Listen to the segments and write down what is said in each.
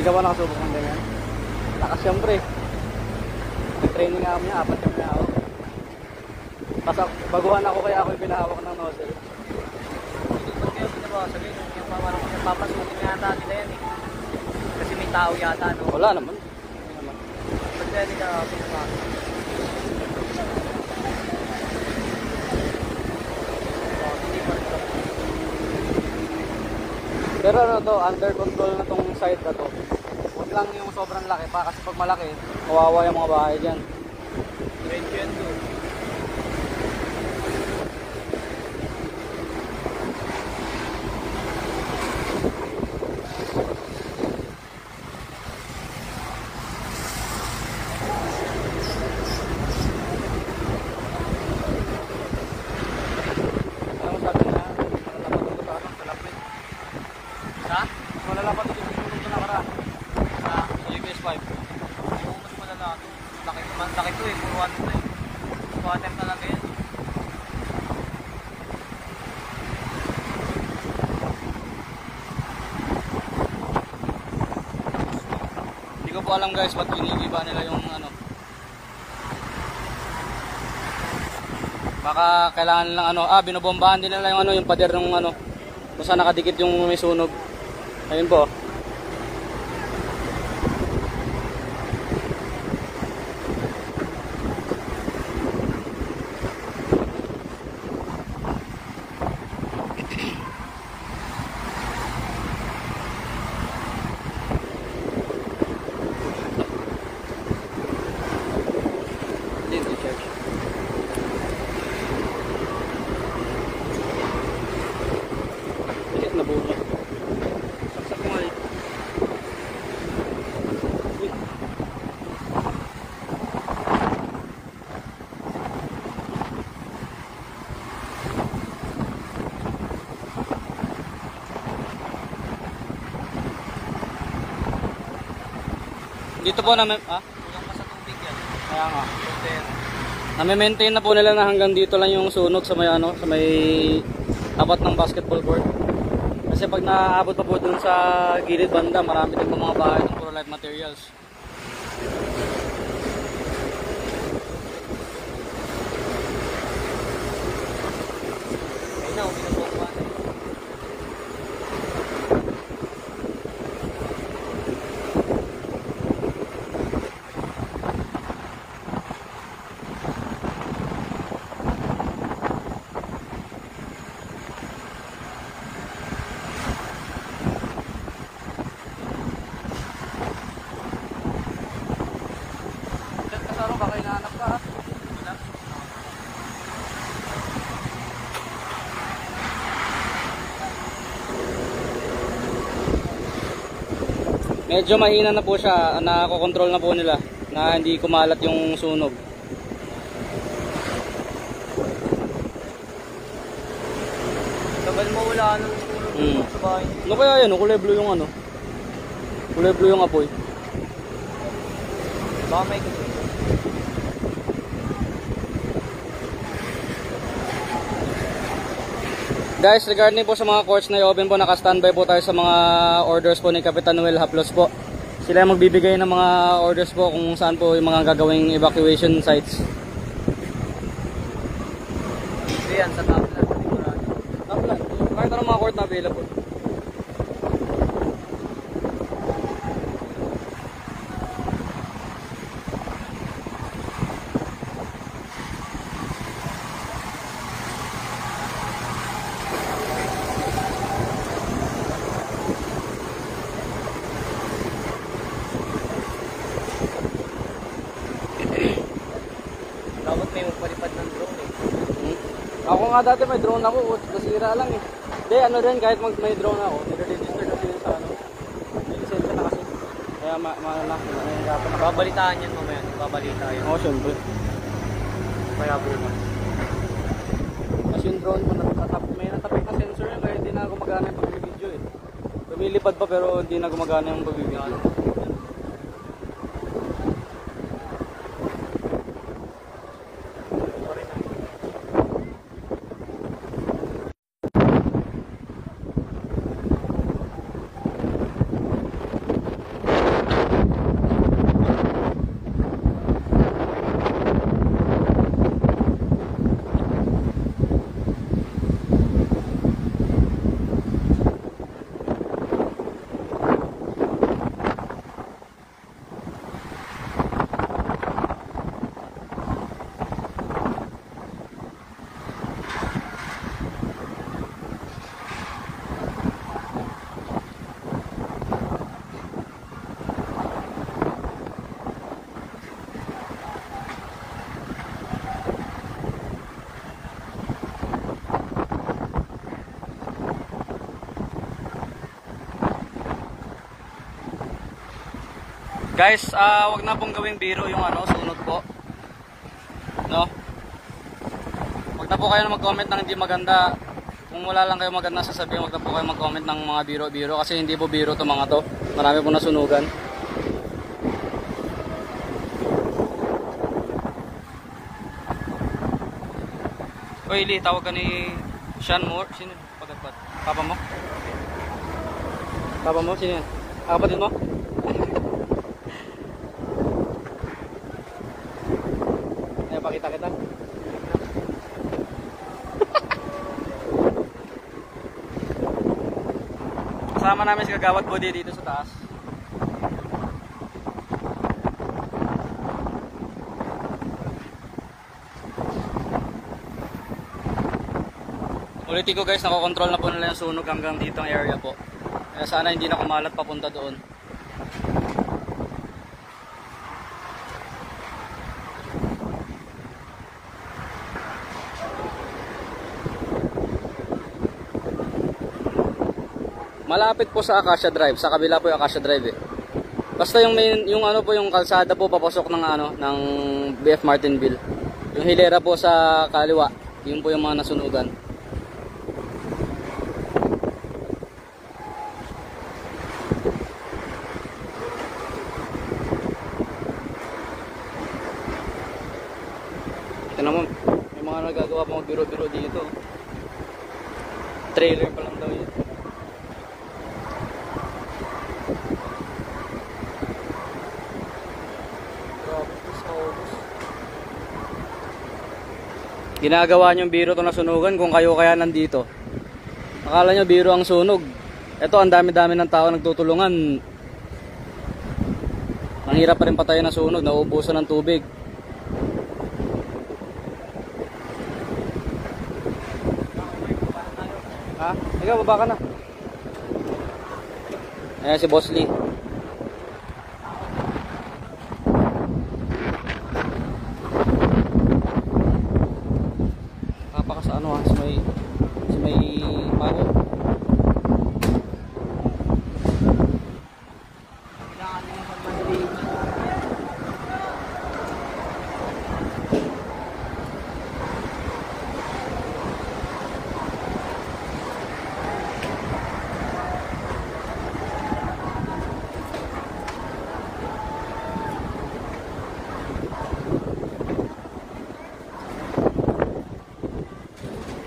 ka ba nakasubok ng ganyan? Lakas siyempre. Nag-training nga kami, 4 kami na ako. Tapos baguhan ako kaya ako yung pinahawak ng nozzle. Ba't kayo pinabasagin? Yung parang napapasukin yata nila yan eh. Kasi may tao yata, no? Wala naman. Ba't kaya nila pinabasagin? Pero ano to, under control na tong side na to. Huwag lang yung sobrang laki pa kasi pag malaki, kawawa yung mga bahay dyan. Medyo yan doon. Ano sabi na, malalapat ito sa ano, sa lapit. Ha? Malalapat ito sa sunog na nakaraan. Sa? UBS-5. Oo, mas malala ito. Laki to eh, puro ano to eh. Water talaga yan. Hindi ko po alam guys, ba't ginigiba nila yung ano. Baka kailangan lang ano, binobombahan din nila yung ano, yung pader ng ano, kung saan nakadikit yung may sunog. Ayun po. Dito check. Bakit nabuo? Saksak mo nga dito. Uy. Dito po namin, Kulang pa sa tubig yan. kaya nga. Filter. Nami-maintain na po nila na hanggang dito lang yung sunog sa may ano, sa may tapat ng basketball court. Kasi pag naaabot pa po dun sa gilid banda, marami din po mga bahay ng puro light materials. Ayun na, binubomba na. Kasaro, baka hinahanap ka ha? Wala. Medyo mahina na po siya, nakokontrol na po nila na hindi kumalat yung sunog. Tagal mo wala nang tulog sa bahay niyo. Ano kaya yun? Kulay blue yung ano? Kulay blue yung apoy. Baka may gusto. Guys, regarding po sa mga courts na i-open po, naka-standby po tayo sa mga orders po ni Kapitan Noel Haplos po. Sila yung magbibigay ng mga orders po kung saan po yung mga gagawing evacuation sites. Dito yan, sa top lang. Sigurado. Tapos, kahit anong mga court na available. Dapat may magpalipad ng drone eh. Ako nga dati may drone ako, nasira lang eh. Hindi, ano rin, kahit may drone ako, nire-register kasi yun sa ano. May lisensya na kasi. Kaya mahirapan na. Babalitaan yan mamaya. Babalita yan. Oo, syempre. Kaya bukas. Kasi yung drone mo, may natapik na sensor yun, kaya hindi na gumagana yung pag-video eh. Lumilipad pa pero hindi na gumagana yung pag-video. Guys, wag na pong gawing biro yung sunod po. No? Wag na po kayo mag-comment ng hindi maganda. Kung wala lang kayo maganda sasabihin, wag na po kayo mag-comment ng mga biro-biro kasi hindi po biro to mga to. Marami po nasunugan. Oy, Lee, tawag ka ni Sean Moore. Sino? Pagkat Papa mo? Papa mo? Sino yan? Kapatid mo? Ay, pakita kita. Kasama namin si Kagawad Body dito sa taas. Ulitin ko guys, nakokontrol na po nila yung sunog hanggang dito ang area po. Kaya sana hindi na kumalat papunta doon. Malapit po sa Acacia Drive, sa kabila po yung Acacia Drive eh. Basta yung yung kalsada po papasok ng BF Martinville. Yung hilera po sa kaliwa, yun po yung mga nasunugan. Tignan mo, may mga nagagawa pang biro-biro dito. Trailer pa lang daw yun. Ginagawa niyong biro itong nasunugan kung kayo kaya nandito. Akala nyo biro ang sunog. Ito, ang dami-dami ng tao nagtutulungan. Ang hirap pa rin patayin ng sunog, nauubusan ng tubig. Ha? Ikaw, baba ka na. Ayan si Boss Lee. Sa may bago.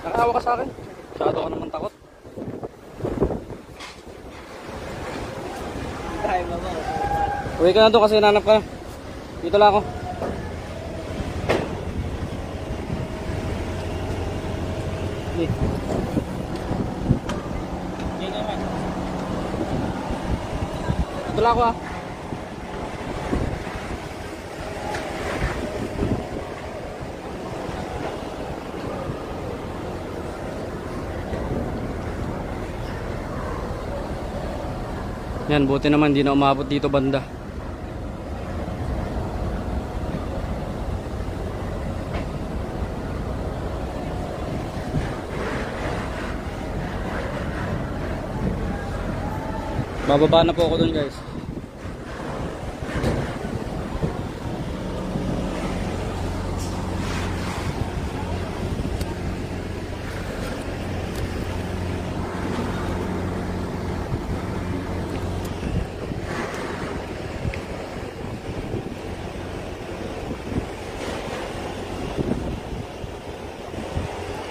Nakaawa ka sa akin. Masyado ka naman takot. Uwi ka na doon kasi nanap ka na. Dito lang ako. Dito lang ako ah. Yan, buti naman hindi na umabot dito banda. Bababa na po ako dun guys.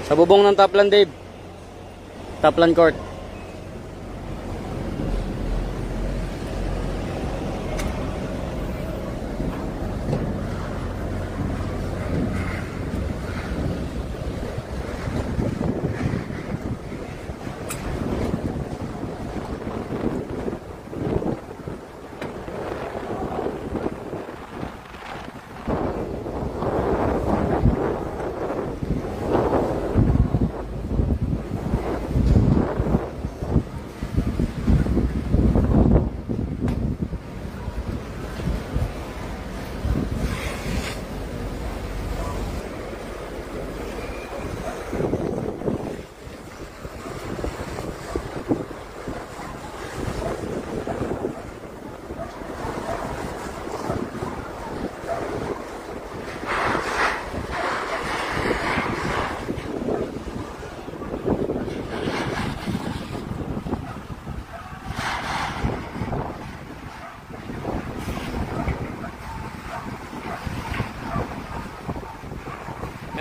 Sa bubong ng Taplan Dave. Taplan Court.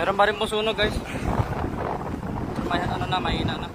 Meron pa rin po sunog guys. May ano na, mahina na.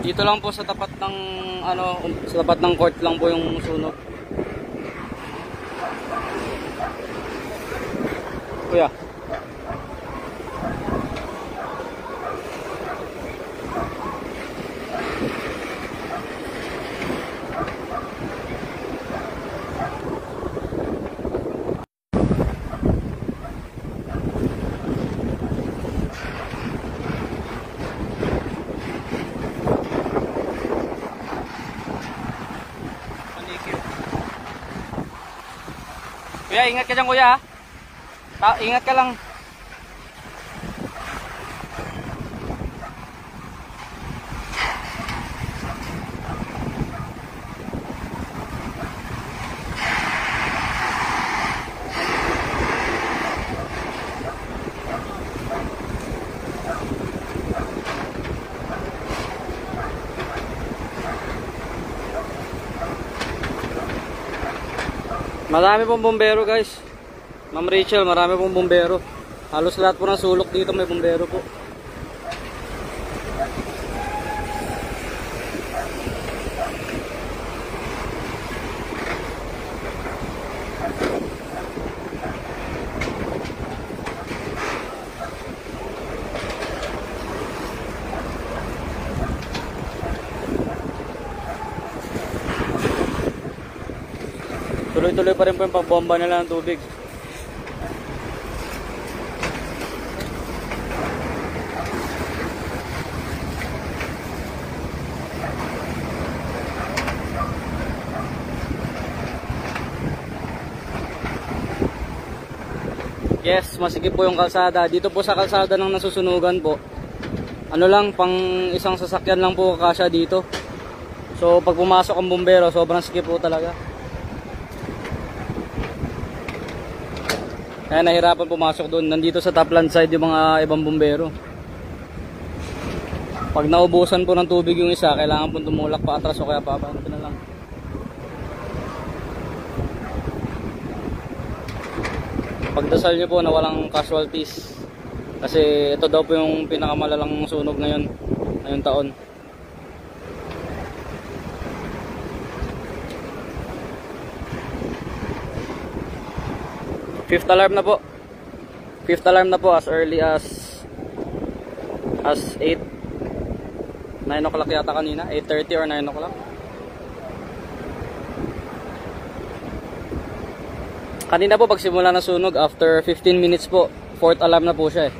Dito lang po sa tapat ng ano, sa tapat ng court lang po yung sunog. Kuya. Kuya, ingat ka dyan kuya. Ingat ka lang. Marami pong bombero guys. Ma'am Rachel, marami pong bombero. Halos lahat po ng sulok dito may bombero po. Tuloy-tuloy pa rin po yung pagbomba nila ng tubig. Yes, masikip po yung kalsada. Dito po sa kalsada ng nasusunugan po, ano lang, pang isang sasakyan lang po kakasya dito. So pag pumasok ang bumbero, sobrang sikip po talaga. Kaya nahirapan pumasok doon. Nandito sa top land side yung mga ibang bumbero. Pag naubusan po ng tubig yung isa, kailangan po tumulak pa atras o kaya papaano na lang. Pagdasal nyo po na walang casualties. Kasi ito daw po yung pinakamalalang sunog ngayong taon. Fifth alarm na po. Fifth alarm na po as early as 8. 9 o'clock yata kanina. 8:30 or 9 o'clock. Kanina po pagsimula na sunog, after 15 minutes po, fourth alarm na po siya eh.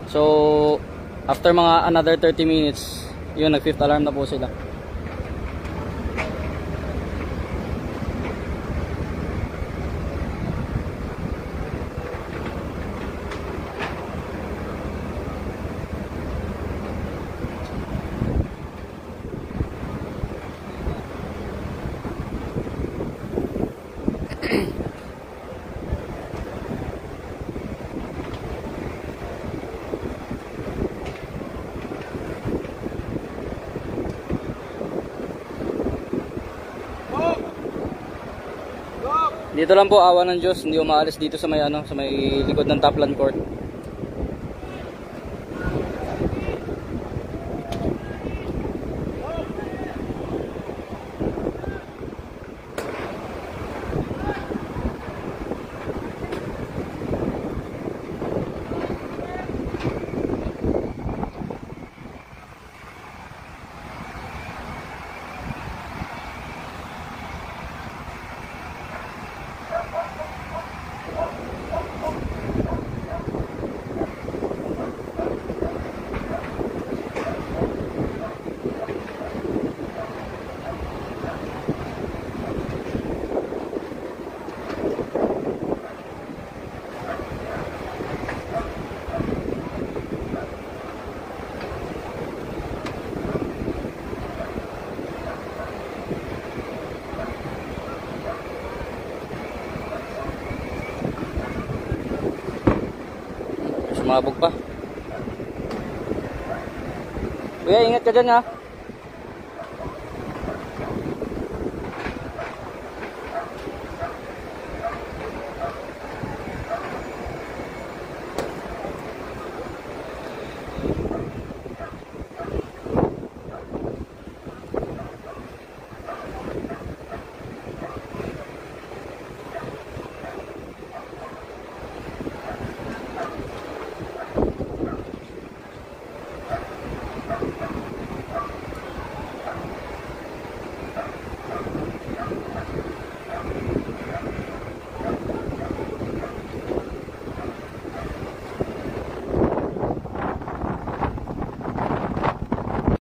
So, after mga another 30 minutes, yun, nag fifth alarm na po sila. Dito lang po, awa ng Diyos, hindi umaalis dito sa may sa may likod ng Topland Court. sumabog pa. Kuya, ingat ka dyan ha.